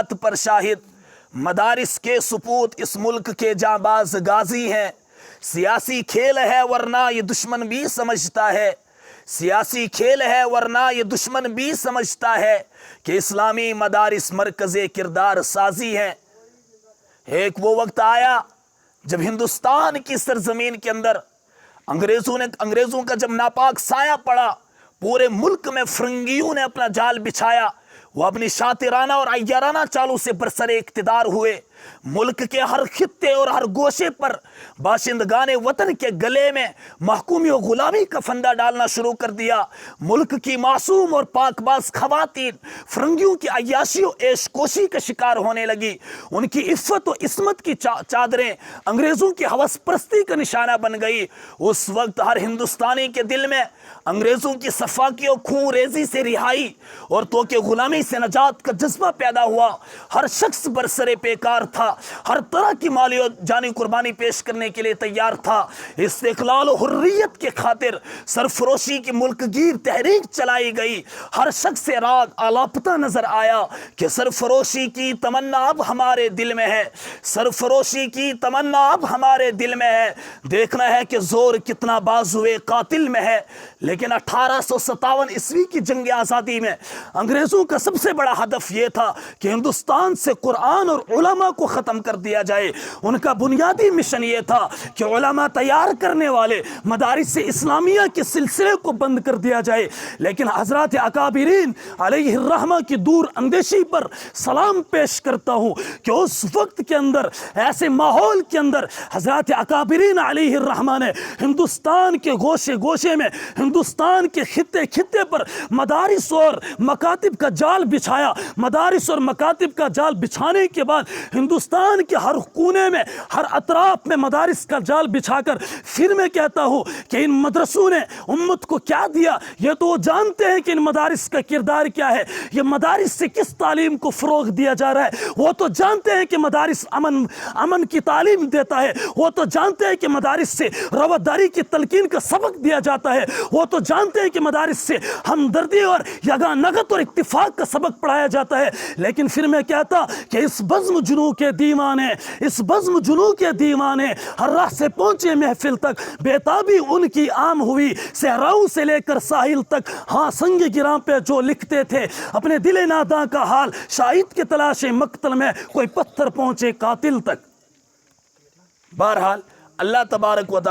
پر شاہد مدارس کے سپوت اس ملک کے جانباز غازی ہیں۔ سیاسی کھیل ہے ورنہ یہ دشمن بھی سمجھتا ہے، سیاسی کھیل ہے ورنہ یہ دشمن بھی سمجھتا ہے کہ اسلامی مدارس مرکز کردار سازی ہیں۔ ایک وہ وقت آیا جب ہندوستان کی سرزمین کے اندر انگریزوں کا جب ناپاک سایہ پڑا، پورے ملک میں فرنگیوں نے اپنا جال بچھایا، وہ اپنی شاطرانہ اور عیارانہ چالوں سے برسر اقتدار ہوئے۔ ملک کے ہر خطے اور ہر گوشے پر باشندگان وطن کے گلے میں محکومی و غلامی کا فندہ ڈالنا شروع کر دیا۔ ملک کی معصوم اور پاک باز خواتین فرنگیوں کی عیاشی و عیش کوشی کا شکار ہونے لگی۔ ان کی عفت و عصمت کی چادریں انگریزوں کی ہوس پرستی کا نشانہ بن گئی۔ اس وقت ہر ہندوستانی کے دل میں انگریزوں کی سفاکی و خون ریزی سے رہائی اور توکے غلامی سے نجات کا جذبہ پیدا ہوا۔ ہر شخص برسر پیکار تھا، ہر طرح کی مالی اور جانی قربانی پیش کرنے کے لیے تیار تھا۔ استقلال و حریت کے خاطر سرفروشی کی ملک گیر تحریک چلائی گئی۔ ہر شخص سے راگ آلاپتا نظر آیا کہ سرفروشی کی تمنا اب ہمارے دل میں ہے، سرفروشی کی تمنا اب ہمارے دل میں ہے۔ دیکھنا ہے کہ زور کتنا بازوئے قاتل میں ہے۔ لیکن 1857 عیسوی کی جنگ آزادی میں انگریزوں کا سب سے بڑا ہدف یہ تھا کہ ہندوستان سے قرآن اور علماء کو ختم کر دیا جائے۔ ان کا بنیادی مشن یہ تھا کہ علماء تیار کرنے والے مدارس اسلامیہ کے سلسلے کو بند کر دیا جائے۔ لیکن حضرات اکابرین علیہ الرحمہ کی دور اندیشی پر سلام پیش کرتا ہوں کہ اس وقت کے اندر، ایسے ماحول کے اندر، حضرات اکابرین علیہ الرحمہ نے ہندوستان کے گوشے گوشے میں، ہندوستان کے خطے خطے پر مدارس اور مکاتب کا جال بچھایا۔ مدارس اور مکاتب کا جال بچھانے کے بعد ہندوستان کے ہر کونے میں، ہر اطراف میں مدارس کا جال بچھا کر پھر میں کہتا ہوں کہ ان مدرسوں نے امت کو کیا دیا؟ یہ تو وہ جانتے ہیں کہ ان مدارس کا کردار کیا ہے، یہ مدارس سے کس تعلیم کو فروغ دیا جا رہا ہے۔ وہ تو جانتے ہیں کہ مدارس امن کی تعلیم دیتا ہے، وہ تو جانتے ہیں کہ مدارس سے رواداری کی تلقین کا سبق دیا جاتا ہے، وہ تو جانتے ہیں کہ مدارس سے ہمدردی اور یگانگت اور اتفاق کا سبق پڑھایا جاتا ہے۔ لیکن پھر میں کہتا کہ اس بزم جنوں کے دیوانے، اس بزم جنوں کے دیوانے ہر راہ سے پہنچے محفل تک، بیتابی ان کی عام ہوئی صحراؤں سے لے کر ساحل تک۔ ہاں سنگ گراں پہ جو لکھتے تھے اپنے دل ناداں کا حال، شاہد کے تلاش مقتل میں کوئی پتھر پہنچے قاتل تک۔ بہرحال اللہ تبارک و تعالی